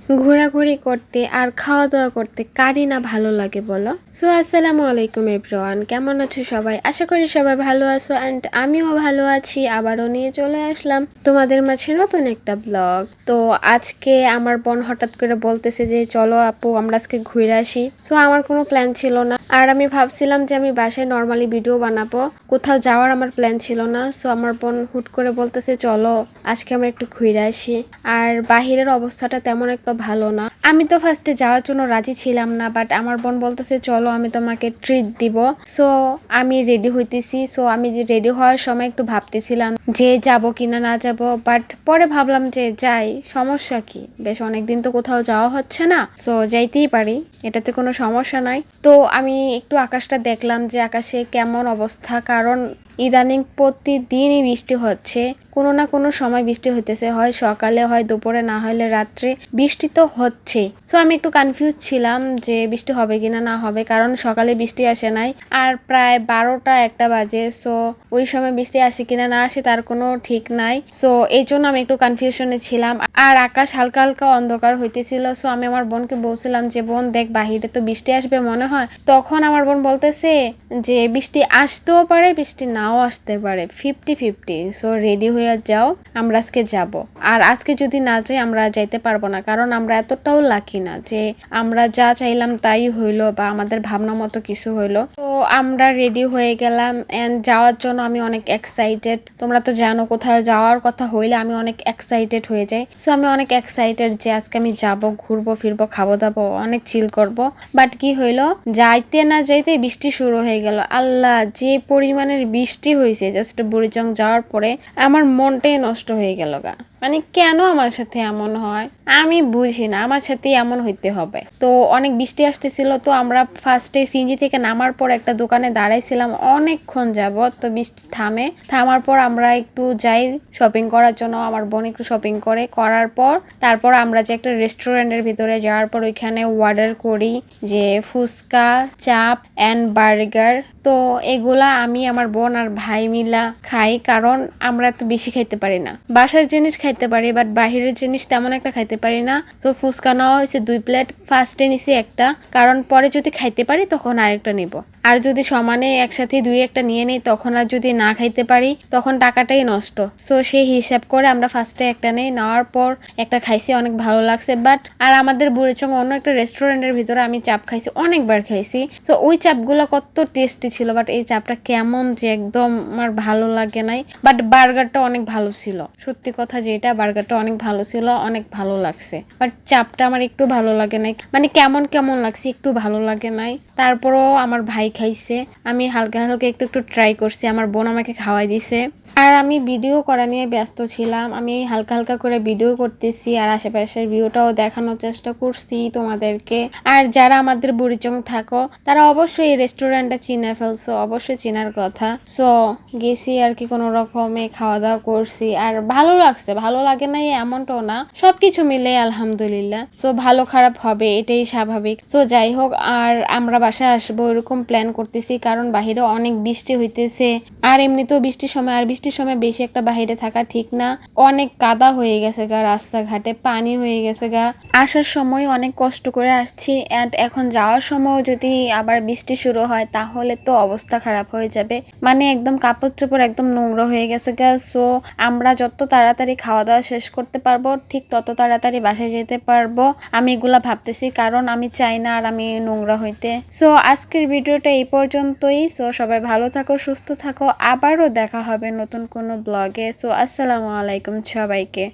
ঘোরাঘুরি করতে আর খাওয়া দাওয়া করতে কারই না ভালো লাগে বলো। সো আসসালামু আলাইকুম এভরিওয়ান, কেমন আছো সবাই? আশা করি সবাই ভালো আছো অ্যান্ড আমিও ভালো আছি। আবারও নিয়ে চলে আসলাম তোমাদের মাঝে নতুন একটা ব্লগ। তো আজকে আমার বোন হঠাৎ করে বলতেছে যে চলো আপু আমরা আজকে ঘুরে আসি। সো আমার কোনো প্ল্যান ছিল না, আর আমি ভাবছিলাম যে আমি বাসায় নর্মালি ভিডিও বানাবো, কোথাও যাওয়ার আমার প্ল্যান ছিল না। সো আমার বোন হুট করে বলতেছে চলো আজকে আমরা একটু ঘুরে আসি। আর বাহিরের অবস্থাটা তেমন একটা ভালো না। আমি তো ফার্স্টে যাওয়ার জন্য রাজি ছিলাম না, বাট আমার বোন বলতেছে চলো আমি তোমাকে ট্রিট দিব। সো আমি রেডি হইতেছি। সো আমি যে রেডি হওয়ার সময় একটু ভাবতেছিলাম যে যাব কিনা না যাব, বাট পরে ভাবলাম যে যাই, সমস্যা কি, বেশ অনেকদিন তো কোথাও যাওয়া হচ্ছে না, সো যাইতেই পারি, এটাতে কোনো সমস্যা নাই। তো আমি একটু আকাশটা দেখলাম যে আকাশে কেমন অবস্থা, কারণ ইদানিং প্রতিদিনই বৃষ্টি হচ্ছে, কোনো না কোনো সময় বৃষ্টি হইতেছে, হয় সকালে হয় দুপুরে না হলে রাত্রে, বৃষ্টি তো হচ্ছে। সো আমি একটু কনফিউজ ছিলাম যে বৃষ্টি হবে কিনা না হবে, কারণ সকালে বৃষ্টি আসে নাই আর প্রায় 12টা-1টা বাজে। সো ওই সময় বৃষ্টি আসে কিনা না আসে তার কোনো ঠিক নাই। সো এই জন্য আমি একটু কনফিউশনে ছিলাম। আর আকাশ হালকা হালকা অন্ধকার হইতেছিল। সো আমি আমার বোনকে বলছিলাম যে বোন দেখ বাহিরে তো বৃষ্টি আসবে মনে হয়। তখন আমার বোন বলতেছে যে বৃষ্টি আসতেও পারে বৃষ্টি নাও আসতে পারে, 50-50। সো রেডি হয়ে যাও, আমরা আজকে যাব। আর আজকে যদি না যাই আমরা যাইতে পারবো না, কারণ আমরা এতটাও লাকি না যে আমরা যা চাইলাম তাই হইলো বা আমাদের ভাবনা মতো কিছু হইলো। তো আমরা রেডি হয়ে গেলাম এন্ড যাওয়ার জন্য আমি অনেক এক্সাইটেড। তোমরা তো জানো কোথায় যাওয়ার কথা হইলে আমি অনেক এক্সাইটেড হয়ে যাই। সো আমি অনেক এক্সাইটেড যে আজকে আমি যাব, ঘুরবো ফিরবো, খাবো দাবো, অনেক চিল করব। বাট কি হইলো, যাইতে না যাইতে বৃষ্টি শুরু হয়ে গেল। আল্লাহ, যে পরিমাণের বৃষ্টি হয়েছে জাস্ট বুড়িচং যাওয়ার পরে আমার মনটাই নষ্ট হয়ে গেল গা। মানে কেন আমার সাথে এমন হয় আমি বুঝি না, আমার সাথে এমন হইতে হবে। তো অনেক বৃষ্টি আসতেছিল, তো আমরা ফার্স্টে সিএনজি থেকে নামার পর একটা দোকানে দাঁড়াইছিলাম অনেকক্ষণ যাবত। তো বৃষ্টি থামার পর আমরা একটু যাই শপিং করার জন্য। আমার বোন একটু শপিং করার পর তারপর আমরা যে একটা রেস্টুরেন্টের ভিতরে যাওয়ার পর ওইখানে অর্ডার করি যে ফুচকা, চাপ অ্যান্ড বার্গার। তো এগুলা আমি আমার বোন আর ভাই মিলা খাই, কারণ আমরা তো বেশি খাইতে পারি না। বাসার জিনিস খাইতে পারি বাট বাহিরের জিনিস তেমন একটা খাইতে পারি না। তো ফুচকা নেওয়া হয়েছে 2 প্লেট, ফার্স্টে নিছি একটা, কারণ পরে যদি খাইতে পারি তখন আরেকটা নিব। আর যদি সমানে একসাথে 2-1টা নিয়ে নেই তখন আর যদি না খাইতে পারি তখন টাকাটাই নষ্ট। সো সেই হিসাব করে আমরা ফার্স্টে একটা নেওয়ার পর একটা খাইছি, অনেক ভালো লাগছে। বাট আর আমাদের বুড়িচং অন্য একটা রেস্টুরেন্টের ভিতরে আমি চাপ খাইছি, অনেকবার খাইছি। সো ওই চাপগুলো কত টেস্টি ছিল, বাট এই চাপটা কেমন যে একদম আমার ভালো লাগে নাই। বাট বার্গারটা অনেক ভালো ছিল, সত্যি কথা যেটা, বার্গারটা অনেক ভালো ছিল, অনেক ভালো লাগছে। বাট চাপটা আমার একটু ভালো লাগে নাই, মানে কেমন কেমন লাগছে, একটু ভালো লাগে নাই। তারপরও আমার ভাই খাইছে, আমি হালকা হালকা একটু একটু ট্রাই করছি, আমার বোন আমাকে খাওয়াই দিছে। আর আমি ভিডিও করা নিয়ে ব্যস্ত ছিলাম, আমি হালকা হালকা করে ভিডিও করতেছি আর আশেপাশের ভিউটাও দেখানোর চেষ্টা করছি তোমাদেরকে। আর যারা আমাদের বুড়িচং থাকো তারা অবশ্যই এই রেস্টুরেন্টটা চিনে ফেলছো, অবশ্যই চিনার কথা। সো গেছি আর কি, কোনো রকমে খাওয়া দাওয়া করছি আর ভালো লাগছে, ভালো লাগে নাই এমনটাও না, সবকিছু মিলে আলহামদুলিল্লাহ। সো ভালো খারাপ হবে এটাই স্বাভাবিক। সো যাই হোক, আর আমরা বাসায় আসবো এরকম প্ল্যান করতেছি, কারণ বাহিরে অনেক বৃষ্টি হইতেছে। আর এমনিতেও বৃষ্টির সময়, আর বৃষ্টির সময় বেশি একটা বাহিরে থাকা ঠিক না, অনেক কাদা হয়ে গেছে গা, রাস্তাঘাটে পানি হয়ে গেছে গা। আসার সময় অনেক কষ্ট করে আসছি অ্যান্ড এখন যাওয়ার সময় যদি আবার বৃষ্টি শুরু হয় তাহলে তো অবস্থা খারাপ হয়ে যাবে, মানে একদম কাপড় চোপড় একদম নোংরা হয়ে গেছে গা। সো আমরা যত তাড়াতাড়ি খাওয়া দাওয়া শেষ করতে পারবো ঠিক তত তাড়াতাড়ি বাসায় যেতে পারবো, আমি এগুলা ভাবতেছি, কারণ আমি চাই না আর আমি নোংরা হইতে। সো আজকের ভিডিওটা এই পর্যন্তই। সো সবাই ভালো থাকো, সুস্থ থাকো, আবারও দেখা হবে নতুন কোনো ব্লগে। সো আসসালামু আলাইকুম সবাইকে।